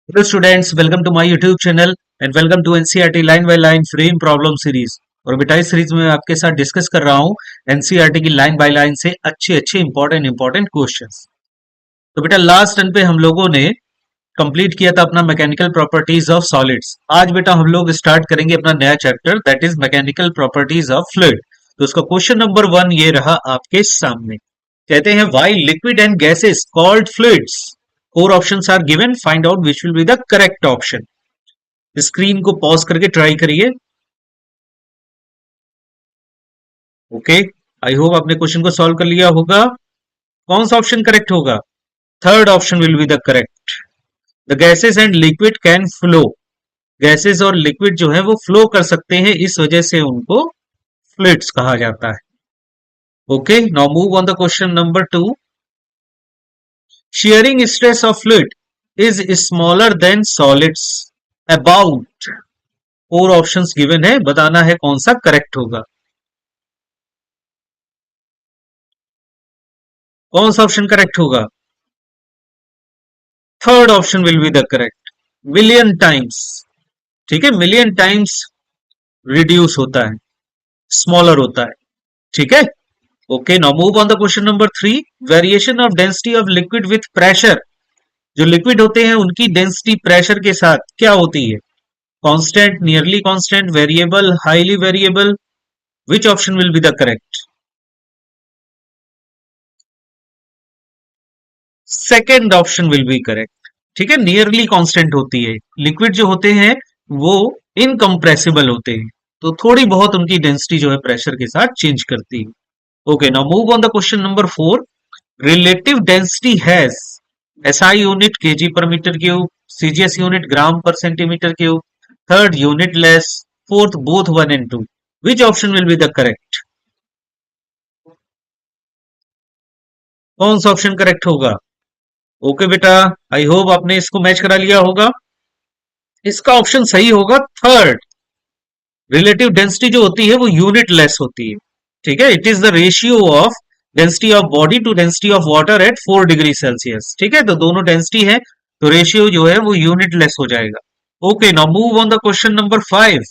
Hello students, welcome to my YouTube channel and welcome to NCERT line by line frame problem series. और बेटा इस series में मैं आपके साथ डिस्कस कर रहा हूँ एनसीईआरटी की लाइन बाय लाइन से अच्छे इंपॉर्टेंट क्वेश्चंस। तो बेटा लास्ट टर्न पे हम लोगों ने कंप्लीट किया था अपना मैकेनिकल प्रॉपर्टीज ऑफ सॉलिड्स। आज बेटा हम लोग स्टार्ट करेंगे अपना नया chapter that is mechanical properties of fluid. तो उसका क्वेश्चन नंबर 1 ये रहा आपके सामने। कहते हैं why liquid and gases called fluids. Four options are given, find out which will be the correct option. Screen को पॉज करके ट्राई करिए। ओके, आई होप आपने क्वेश्चन को सॉल्व कर लिया होगा। कौन सा ऑप्शन करेक्ट होगा? Third option will be the correct. The gases and liquid can flow. Gases और लिक्विड जो है वो फ्लो कर सकते हैं, इस वजह से उनको फ्लूइड्स कहा जाता है। Okay, now move on the question number 2। shearing stress of fluid is smaller than solids about। Four options given है, बताना है कौन सा करेक्ट होगा। कौन सा ऑप्शन करेक्ट होगा? Third option will be the correct, million times. ठीक है, मिलियन टाइम्स रिड्यूस होता है, स्मॉलर होता है। ठीक है, okay, now move on the question number 3। Variation of density of liquid with pressure. जो लिक्विड होते हैं उनकी डेंसिटी प्रेशर के साथ क्या होती है? Constant, nearly constant, variable, highly variable. Which option will be the correct? Second option will be correct. ठीक है, नियरली कांस्टेंट होती है। लिक्विड जो होते हैं वो इनकम्प्रेसिबल होते हैं, तो थोड़ी बहुत उनकी डेंसिटी जो है प्रेशर के साथ चेंज करती है। Okay, now move on the question number 4। Relative density has SI unit KG पर मीटर क्यूब, सीजीएस यूनिट ग्राम पर centimetre cube, third unit less, fourth both 1 and 2। Which option will be the correct? कौन सा option correct होगा? Okay बेटा, आई hope आपने इसको match करा लिया होगा। इसका ऑप्शन सही होगा थर्ड। रिलेटिव डेंसिटी जो होती है वो यूनिट लेस होती है। ठीक है, it is the ratio of density of body to density of water at 4 degree Celsius. ठीक है, तो दोनों डेंसिटी है, तो रेशियो जो है वो यूनिट लेस हो जाएगा। Okay, now move on the question number 5।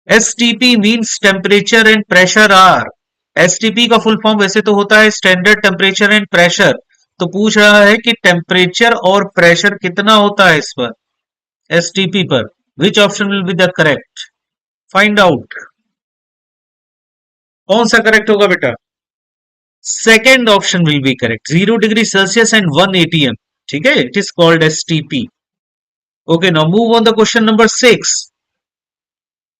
STP means temperature and pressure are. STP का फुल फॉर्म वैसे तो होता है स्टैंडर्ड टेम्परेचर एंड प्रेशर। तो पूछ रहा है कि टेम्परेचर और प्रेशर कितना होता है इस पर, एसटीपी पर। Which option will be the correct? Find out. कौन सा करेक्ट होगा बेटा? Second option will be correct, 0 degree Celsius and 1 atm। ठीक है, it is called STP. Okay, now move on the question number 6।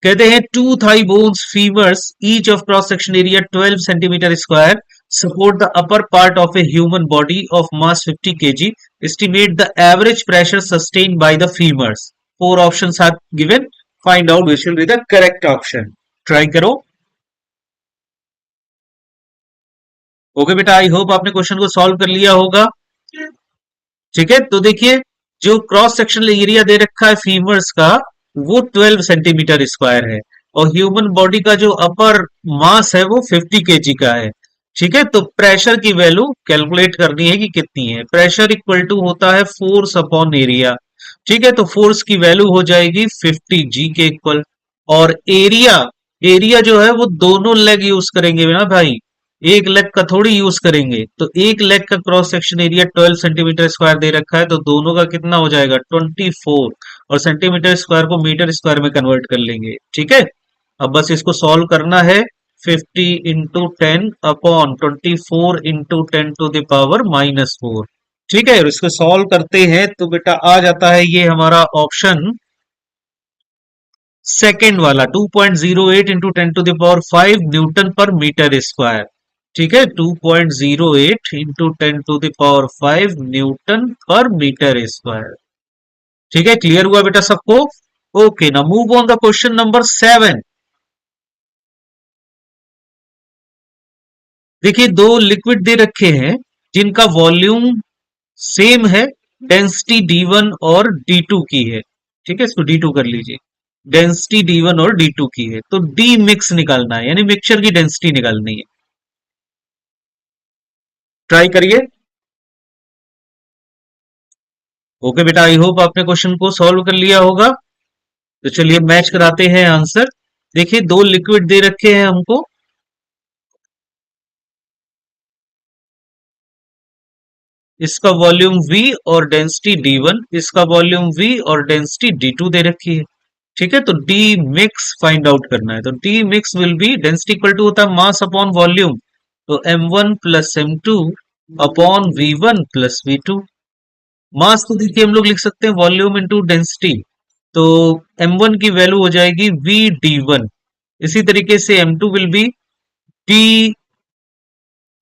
कहते हैं two thigh bones femurs each of cross section area 12 centimetre square support the upper part of a human body of mass 50 kg. Estimate the average pressure sustained by the femurs. Four options are given. Find out which will be the correct option. Try करो। Okay बेटा, आई hope आपने question को solve कर लिया होगा। ठीक है, तो देखिए जो क्रॉस सेक्शनल एरिया दे रखा है फीमर्स का वो 12 सेंटीमीटर स्क्वायर है, और ह्यूमन बॉडी का जो अपर मास है वो 50 केजी का है। ठीक है, तो प्रेशर की वैल्यू कैलकुलेट करनी है कि कितनी है। प्रेशर इक्वल टू होता है फोर्स अपॉन एरिया। ठीक है, तो फोर्स की वैल्यू हो जाएगी 50 जी के इक्वल। और एरिया, एरिया जो है वो दोनों लेग यूज करेंगे ना भाई, एक लेग का थोड़ी यूज करेंगे। तो एक लेग का cross section area 12 centimetre square दे रखा है, तो दोनों का कितना हो जाएगा 24, और सेंटीमीटर स्क्वायर को मीटर स्क्वायर में कन्वर्ट कर लेंगे। ठीक है, अब बस इसको सॉल्व करना है। 50 into 10 upon 24 into 10 to the power -4। ठीक है, और इसको सॉल्व करते हैं तो बेटा आ जाता है ये हमारा ऑप्शन सेकेंड वाला, 2.08 into 10 to the power 5 newton per metre square. ठीक है, 2.08 into 10 to the power 5 newton per metre square. ठीक है, क्लियर हुआ बेटा सबको? Okay, now move on the question number 7। देखिए दो लिक्विड दे रखे हैं जिनका वॉल्यूम सेम है, डेंसिटी D1 और D2 की है। ठीक है, इसको D2 कर लीजिए। डेंसिटी D1 और D2 की है, तो डी मिक्स निकालना है, यानी मिक्सचर की डेंसिटी निकालनी है। ट्राई करिए। ओके बेटा, आई होप आपने क्वेश्चन को सॉल्व कर लिया होगा। तो चलिए मैच कराते हैं आंसर। देखिए, दो लिक्विड दे रखे हैं हमको। इसका वॉल्यूम V और डेंसिटी D1, इसका वॉल्यूम V और डेंसिटी D2 दे रखी है। ठीक है, तो डी मिक्स फाइंड आउट करना है। तो D mix will be, density equal to होता है मास अपॉन वॉल्यूम, तो m1 plus m2 upon v1 plus v2। मास तो देखिए हम लोग लिख सकते हैं वॉल्यूम इनटू डेंसिटी, तो m1 की वैल्यू हो जाएगी v d1। इसी तरीके से m2 will B d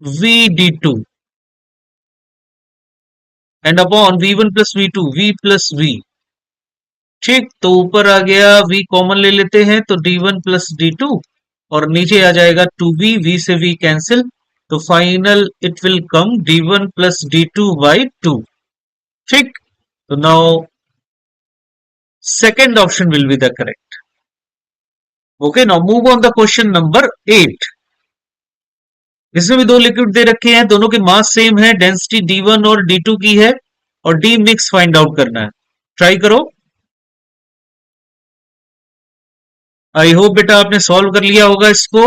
v d2 and upon v1 plus v2 v plus v। ठीक, तो ऊपर आ गया v कॉमन ले लेते हैं तो d1 प्लस d2, और नीचे आ जाएगा 2v, v से v कैंसिल, तो final it will come d1 plus d2 by 2। ठीक, तो now second option will be the correct. Okay, now move on the question number 8। इसमें भी दो लिक्विड दे रखे हैं, दोनों के मास सेम है, डेंसिटी d1 और d2 की है, और डी मिक्स फाइंड आउट करना है। ट्राई करो। आई होप बेटा आपने सॉल्व कर लिया होगा इसको।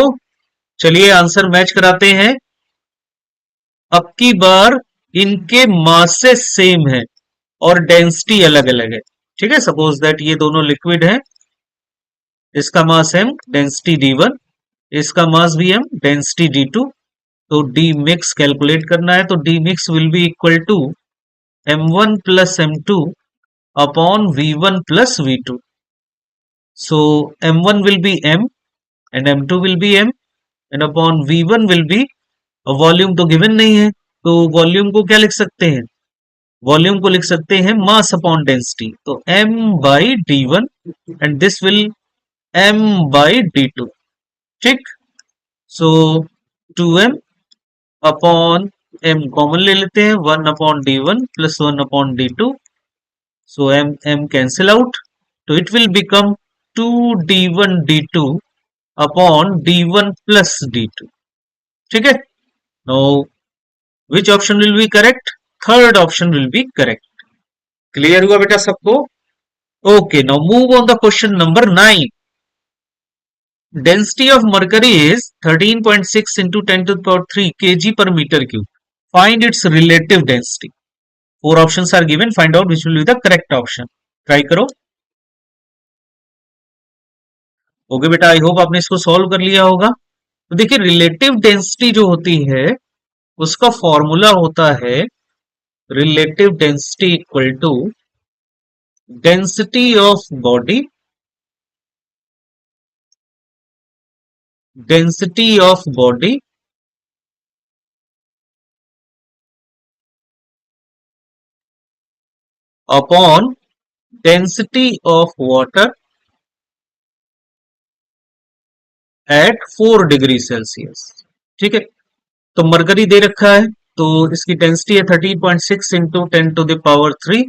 चलिए आंसर मैच कराते हैं। अब की बार इनके मासेस सेम है और डेंसिटी अलग अलग है। ठीक है, सपोज दैट ये दोनों लिक्विड है, इसका मास m, डेंसिटी d1, इसका मास भी m, डेंसिटी d2। तो डी मिक्स कैलकुलेट करना है, तो D mix will be equal to m1 plus m2 upon v1 plus v2। So m1 will be m and m2 will be m, and upon v1 will be, volume तो given नहीं है, तो volume को क्या लिख सकते हैं, volume को लिख सकते हैं मास अपॉन डेंसिटी, तो m by d1 and this will m by d2। ठीक, सो 2m अपॉन m कॉमन ले लेते हैं, 1 upon d1 plus 1 upon d2, सो m कैंसिल आउट, तो it will become 2d1 d2 upon d1 plus d2। ठीक है, know which option will be correct, third option will be correct. Clear हुआ बेटा सबको? Okay, now move on the question number 9। Density of mercury is 13.6 into 10 to the power 3 kg per meter cube. Find its relative density. Four options are given. Find out which will be the correct option. Try करो। Okay बेटा, आई hope आपने इसको solve कर लिया होगा। तो देखिए, relative density जो होती है उसका फॉर्मूला होता है relative density equal to density of body, density of body upon density of water at 4 degree Celsius. ठीक है, तो मरकरी दे रखा है, तो इसकी डेंसिटी है 13.6 इंटू 10 टू द पावर 3,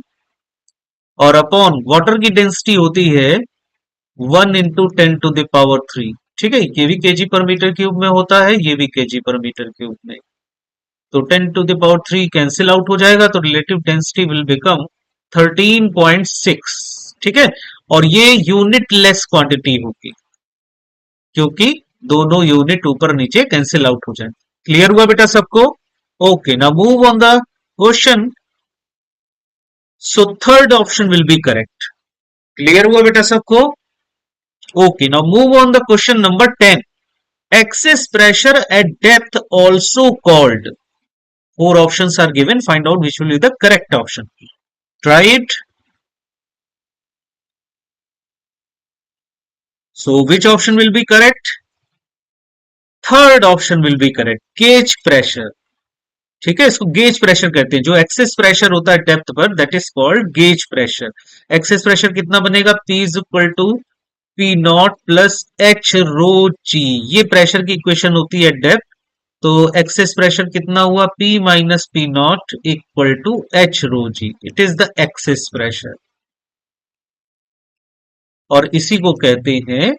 और अपॉन वाटर की डेंसिटी होती है 1 इंटू 10 टू द पावर 3। ठीक है, ये भी केजी पर मीटर क्यूब में होता है, ये भी केजी पर मीटर क्यूब में, तो 10 to the power 3 cancel out हो जाएगा, तो रिलेटिव डेंसिटी विल बिकम 13.6। ठीक है, और ये यूनिट लेस क्वांटिटी होगी क्योंकि दोनों यूनिट ऊपर नीचे कैंसिल आउट हो जाए। क्लियर हुआ बेटा सबको? Okay, now move on the question. So third option will be correct. Clear हुआ बेटा सबको? Okay, now move on the question number 10। Excess pressure at depth also called. Four options are given, find out which will be the correct option. Try it. So which option will be correct? Third option will be correct, gauge pressure। ठीक है, इसको gauge pressure कहते हैं। जो excess pressure होता है depth पर, that is called gauge pressure. Excess pressure कितना बनेगा, P is equal to P naught plus h rho g. ये प्रेशर की इक्वेशन होती है डेप्थ। तो एक्सेस प्रेशर कितना हुआ, P minus P not equal to h rho g. It is the excess pressure, और इसी को कहते हैं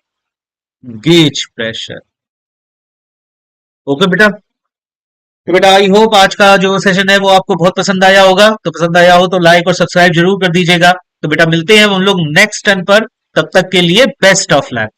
गेज प्रेशर। ओके बेटा, तो बेटा आई होप आज का जो सेशन है वो आपको बहुत पसंद आया होगा। तो पसंद आया हो तो लाइक और सब्सक्राइब जरूर कर दीजिएगा। तो बेटा मिलते हैं हम लोग नेक्स्ट टर्न पर। तब तक के लिए बेस्ट ऑफ लक।